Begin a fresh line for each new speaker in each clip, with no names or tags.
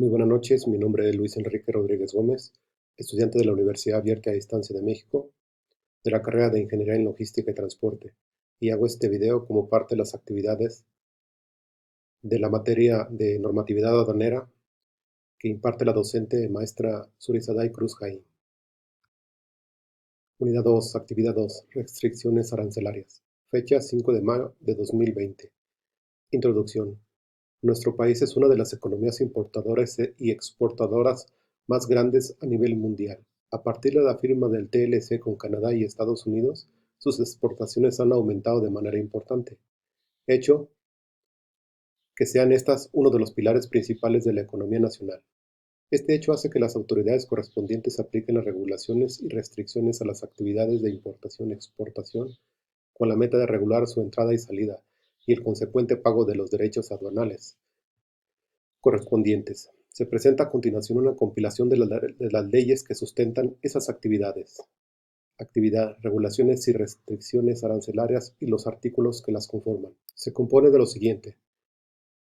Muy buenas noches, mi nombre es Luis Enrique Rodríguez Gómez, estudiante de la Universidad Abierta a Distancia de México, de la carrera de Ingeniería en Logística y Transporte, y hago este video como parte de las actividades de la materia de normatividad aduanera que imparte la docente maestra Surisaday Cruz Jaí. Unidad 2, Actividad 2, Restricciones arancelarias. Fecha 5 de mayo de 2020. Introducción. Nuestro país es una de las economías importadoras y exportadoras más grandes a nivel mundial. A partir de la firma del TLC con Canadá y Estados Unidos, sus exportaciones han aumentado de manera importante, hecho que sean estas uno de los pilares principales de la economía nacional. Este hecho hace que las autoridades correspondientes apliquen las regulaciones y restricciones a las actividades de importación y exportación con la meta de regular su entrada y salida y el consecuente pago de los derechos aduanales correspondientes. Se presenta a continuación una compilación de las leyes que sustentan esas actividades. Actividad, regulaciones y restricciones arancelarias y los artículos que las conforman. Se compone de lo siguiente.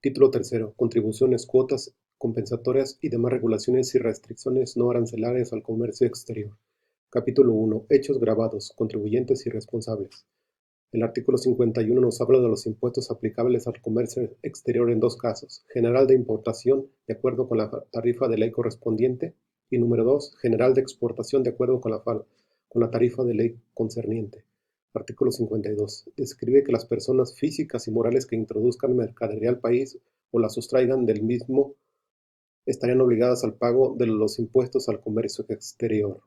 Título tercero. Contribuciones, cuotas compensatorias y demás regulaciones y restricciones no arancelarias al comercio exterior. Capítulo 1. Hechos gravados, contribuyentes y responsables. El artículo 51 nos habla de los impuestos aplicables al comercio exterior en dos casos: general de importación, de acuerdo con la tarifa de ley correspondiente, y número 2, general de exportación, de acuerdo con la tarifa de ley concerniente. Artículo 52. Describe que las personas físicas y morales que introduzcan mercadería al país o la sustraigan del mismo estarían obligadas al pago de los impuestos al comercio exterior.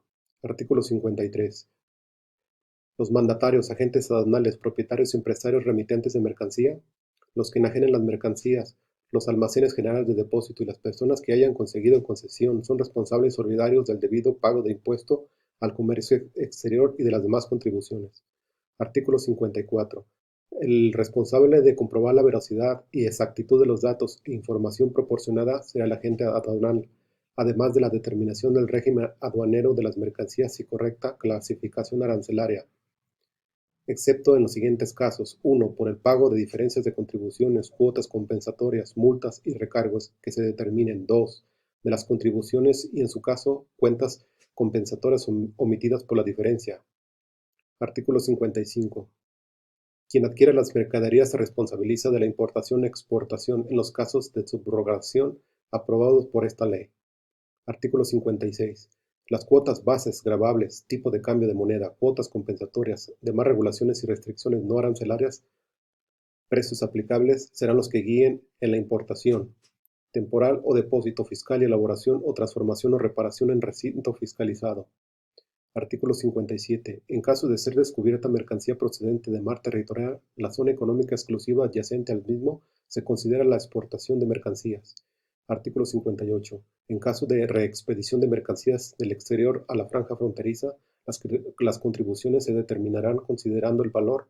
Artículo 53. Los mandatarios, agentes aduanales, propietarios y empresarios remitentes de mercancía, los que enajenen las mercancías, los almacenes generales de depósito y las personas que hayan conseguido concesión son responsables solidarios del debido pago de impuesto al comercio exterior y de las demás contribuciones. Artículo 54. El responsable de comprobar la veracidad y exactitud de los datos e información proporcionada será el agente aduanal, además de la determinación del régimen aduanero de las mercancías y correcta clasificación arancelaria, excepto en los siguientes casos: 1. Por el pago de diferencias de contribuciones, cuotas compensatorias, multas y recargos que se determinen. 2. De las contribuciones y, en su caso, cuentas compensatorias omitidas por la diferencia. Artículo 55. Quien adquiere las mercaderías se responsabiliza de la importación y exportación en los casos de subrogación aprobados por esta ley. Artículo 56. Las cuotas bases, gravables, tipo de cambio de moneda, cuotas compensatorias, demás regulaciones y restricciones no arancelarias, precios aplicables serán los que guíen en la importación temporal o depósito fiscal y elaboración o transformación o reparación en recinto fiscalizado. Artículo 57. En caso de ser descubierta mercancía procedente de mar territorial, la zona económica exclusiva adyacente al mismo se considera la exportación de mercancías. Artículo 58. En caso de reexpedición de mercancías del exterior a la franja fronteriza, las contribuciones se determinarán considerando el valor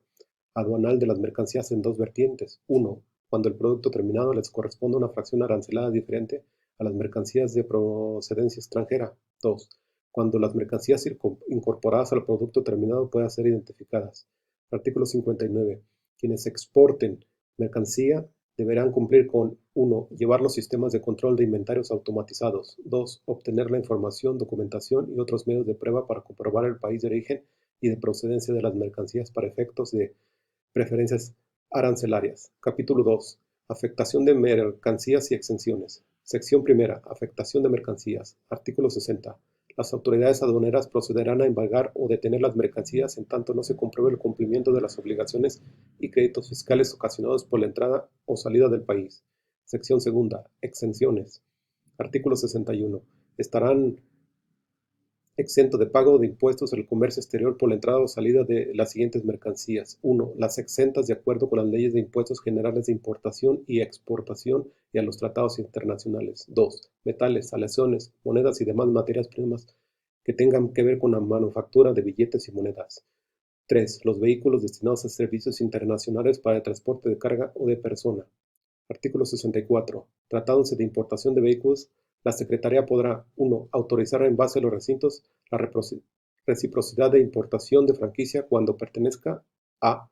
aduanal de las mercancías en dos vertientes. 1. Cuando el producto terminado les corresponde una fracción arancelada diferente a las mercancías de procedencia extranjera. 2. Cuando las mercancías incorporadas al producto terminado puedan ser identificadas. Artículo 59. Quienes exporten mercancía deberán cumplir con: 1. Llevar los sistemas de control de inventarios automatizados. 2. Obtener la información, documentación y otros medios de prueba para comprobar el país de origen y de procedencia de las mercancías para efectos de preferencias arancelarias. Capítulo 2. Afectación de mercancías y exenciones. Sección primera. Afectación de mercancías. Artículo 60. Las autoridades aduaneras procederán a embargar o detener las mercancías en tanto no se compruebe el cumplimiento de las obligaciones y créditos fiscales ocasionados por la entrada o salida del país. Sección segunda. Exenciones. Artículo 61. Estarán exento de pago de impuestos al comercio exterior por la entrada o salida de las siguientes mercancías. 1. Las exentas de acuerdo con las leyes de impuestos generales de importación y exportación y a los tratados internacionales. 2. Metales, aleaciones, monedas y demás materias primas que tengan que ver con la manufactura de billetes y monedas. 3. Los vehículos destinados a servicios internacionales para el transporte de carga o de persona. Artículo 64. Tratándose de importación de vehículos, la Secretaría podrá: 1. Autorizar en base a los recintos la reciprocidad de importación de franquicia cuando pertenezca a: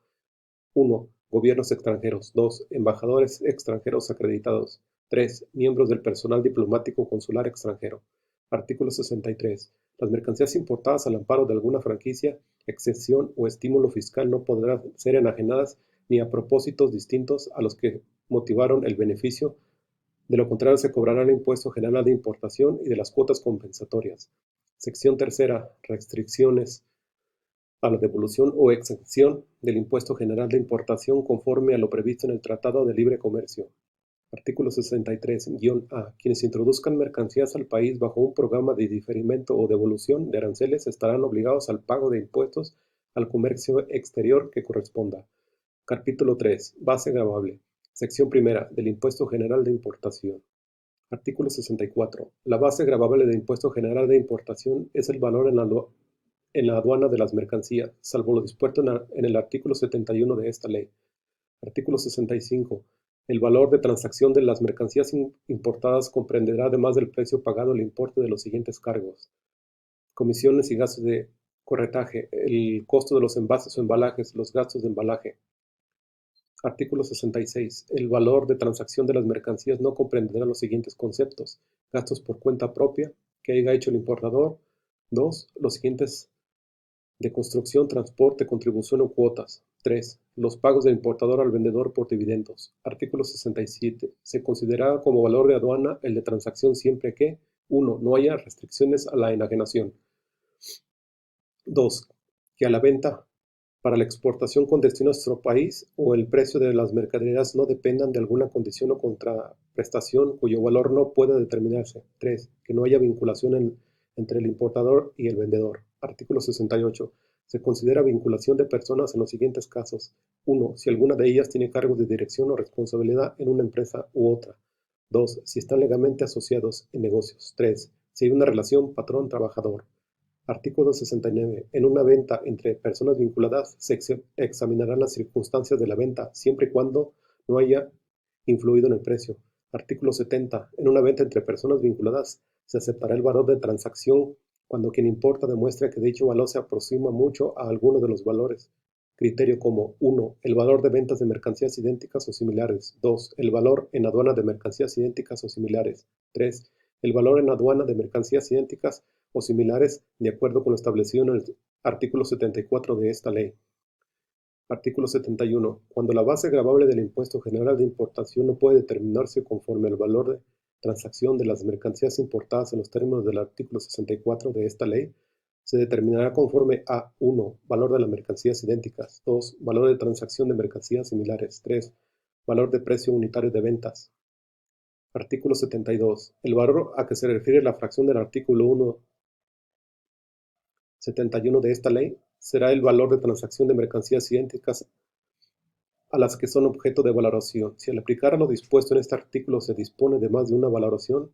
1. Gobiernos extranjeros. 2. Embajadores extranjeros acreditados. 3. Miembros del personal diplomático consular extranjero. Artículo 63. Las mercancías importadas al amparo de alguna franquicia, exención o estímulo fiscal no podrán ser enajenadas ni a propósitos distintos a los que motivaron el beneficio. De lo contrario, se cobrará el impuesto general de importación y de las cuotas compensatorias. Sección tercera. Restricciones a la devolución o exención del impuesto general de importación conforme a lo previsto en el Tratado de Libre Comercio. Artículo 63-A. Quienes introduzcan mercancías al país bajo un programa de diferimiento o devolución de aranceles estarán obligados al pago de impuestos al comercio exterior que corresponda. Capítulo 3. Base gravable. Sección primera. Del impuesto general de importación. Artículo 64. La base gravable de impuesto general de importación es el valor en la aduana de las mercancías, salvo lo dispuesto en el artículo 71 de esta ley. Artículo 65. El valor de transacción de las mercancías importadas comprenderá, además del precio pagado, el importe de los siguientes cargos: comisiones y gastos de corretaje, el costo de los envases o embalajes, los gastos de embalaje. Artículo 66. El valor de transacción de las mercancías no comprenderá los siguientes conceptos: gastos por cuenta propia que haya hecho el importador. 2. Los siguientes de construcción, transporte, contribución o cuotas. 3. Los pagos del importador al vendedor por dividendos. Artículo 67. Se considerará como valor de aduana el de transacción siempre que: 1. No haya restricciones a la enajenación. 2. Que a la venta para la exportación con destino a nuestro país o el precio de las mercaderías no dependan de alguna condición o contraprestación cuyo valor no pueda determinarse. 3. Que no haya vinculación entre el importador y el vendedor. Artículo 68. Se considera vinculación de personas en los siguientes casos: 1. Si alguna de ellas tiene cargos de dirección o responsabilidad en una empresa u otra. 2. Si están legalmente asociados en negocios. 3. Si hay una relación patrón-trabajador. Artículo 69. En una venta entre personas vinculadas se examinarán las circunstancias de la venta, siempre y cuando no haya influido en el precio. Artículo 70. En una venta entre personas vinculadas se aceptará el valor de transacción cuando quien importa demuestre que dicho valor se aproxima mucho a alguno de los valores. Criterio como: 1. El valor de ventas de mercancías idénticas o similares. 2. El valor en aduana de mercancías idénticas o similares. 3. El valor en aduana de mercancías idénticas o similares de acuerdo con lo establecido en el artículo 74 de esta ley. Artículo 71. Cuando la base gravable del impuesto general de importación no puede determinarse conforme al valor de transacción de las mercancías importadas en los términos del artículo 64 de esta ley, se determinará conforme a: 1. Valor de las mercancías idénticas. 2. Valor de transacción de mercancías similares. 3. Valor de precio unitario de ventas. Artículo 72. El valor a que se refiere la fracción del artículo 71 de esta ley será el valor de transacción de mercancías idénticas a las que son objeto de valoración. Si al aplicar lo dispuesto en este artículo se dispone de más de una valoración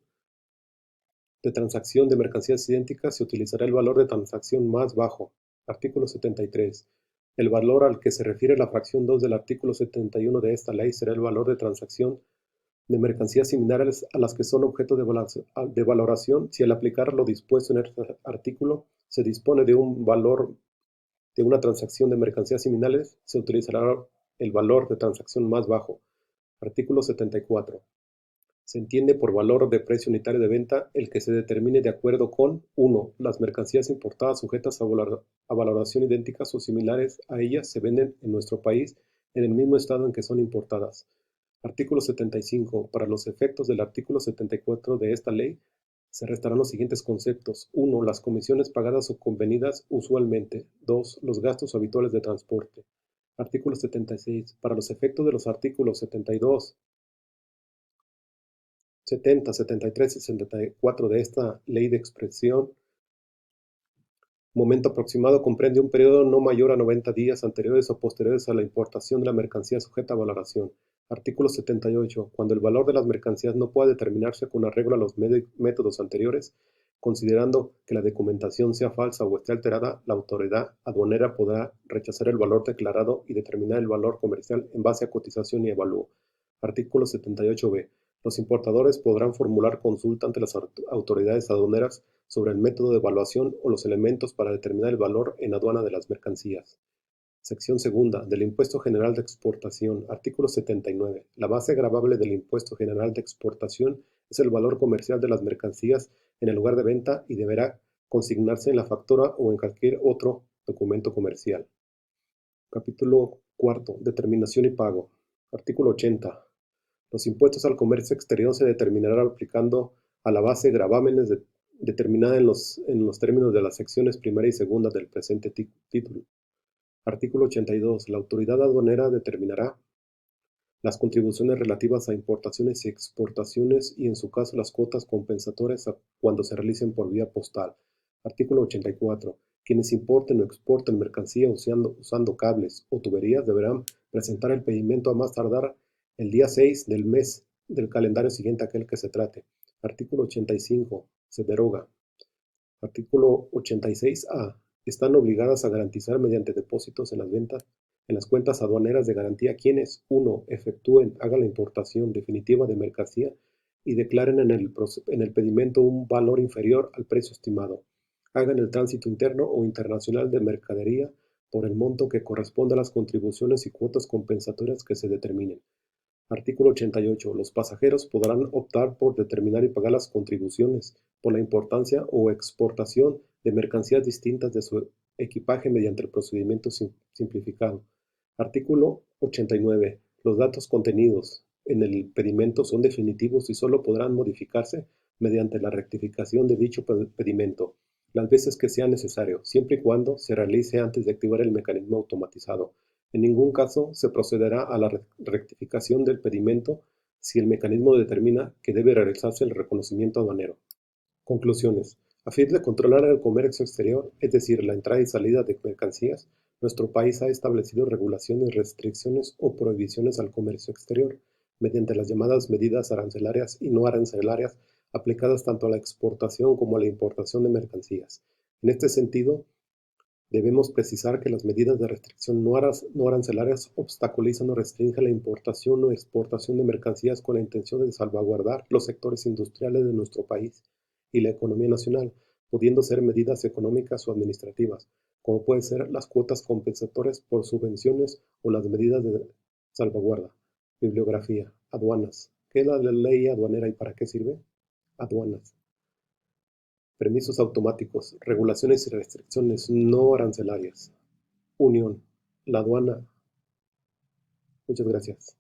de transacción de mercancías idénticas, se utilizará el valor de transacción más bajo. Artículo 73. El valor al que se refiere la fracción 2 del artículo 71 de esta ley será el valor de transacción de mercancías similares a las que son objeto de valoración. Si al aplicar lo dispuesto en este artículo se dispone de un valor de una transacción de mercancías similares, se utilizará el valor de transacción más bajo. Artículo 74. Se entiende por valor de precio unitario de venta el que se determine de acuerdo con: 1. Las mercancías importadas sujetas a valoración idénticas o similares a ellas se venden en nuestro país en el mismo estado en que son importadas. Artículo 75. Para los efectos del artículo 74 de esta ley, se restarán los siguientes conceptos: 1. Las comisiones pagadas o convenidas usualmente. 2. Los gastos habituales de transporte. Artículo 76. Para los efectos de los artículos 72, 70, 73 y 74 de esta ley de expresión, momento aproximado comprende un periodo no mayor a 90 días anteriores o posteriores a la importación de la mercancía sujeta a valoración. Artículo 78. Cuando el valor de las mercancías no pueda determinarse con arreglo a los métodos anteriores, considerando que la documentación sea falsa o esté alterada, la autoridad aduanera podrá rechazar el valor declarado y determinar el valor comercial en base a cotización y avalúo. Artículo 78b. Los importadores podrán formular consulta ante las autoridades aduaneras sobre el método de evaluación o los elementos para determinar el valor en aduana de las mercancías. Sección segunda. Del Impuesto General de Exportación. Artículo 79. La base gravable del Impuesto General de Exportación es el valor comercial de las mercancías en el lugar de venta y deberá consignarse en la factura o en cualquier otro documento comercial. Capítulo cuarto. Determinación y pago. Artículo 80. Los impuestos al comercio exterior se determinarán aplicando a la base gravámenes determinada en los términos de las secciones primera y segunda del presente título. Artículo 82. La autoridad aduanera determinará las contribuciones relativas a importaciones y exportaciones y en su caso las cuotas compensatorias cuando se realicen por vía postal. Artículo 84. Quienes importen o exporten mercancía usando cables o tuberías deberán presentar el pedimento a más tardar el día 6 del mes del calendario siguiente a aquel que se trate. Artículo 85. Se deroga. Artículo 86A. Están obligadas a garantizar mediante depósitos en las cuentas aduaneras de garantía quienes: 1. Hagan la importación definitiva de mercancía y declaren en el pedimento un valor inferior al precio estimado. Hagan el tránsito interno o internacional de mercadería por el monto que corresponda a las contribuciones y cuotas compensatorias que se determinen. Artículo 88. Los pasajeros podrán optar por determinar y pagar las contribuciones por la importación o exportación de mercancías distintas de su equipaje mediante el procedimiento simplificado. Artículo 89. Los datos contenidos en el pedimento son definitivos y solo podrán modificarse mediante la rectificación de dicho pedimento, las veces que sea necesario, siempre y cuando se realice antes de activar el mecanismo automatizado. En ningún caso se procederá a la rectificación del pedimento si el mecanismo determina que debe realizarse el reconocimiento aduanero. Conclusiones. A fin de controlar el comercio exterior, es decir, la entrada y salida de mercancías, nuestro país ha establecido regulaciones, restricciones o prohibiciones al comercio exterior, mediante las llamadas medidas arancelarias y no arancelarias aplicadas tanto a la exportación como a la importación de mercancías. En este sentido, debemos precisar que las medidas de restricción no arancelarias obstaculizan o restringen la importación o exportación de mercancías con la intención de salvaguardar los sectores industriales de nuestro país y la economía nacional, pudiendo ser medidas económicas o administrativas, como pueden ser las cuotas compensatorias por subvenciones o las medidas de salvaguarda. Bibliografía. Aduanas. ¿Qué es la ley aduanera y para qué sirve? Aduanas. Permisos automáticos, regulaciones y restricciones no arancelarias. Unión. La aduana. Muchas gracias.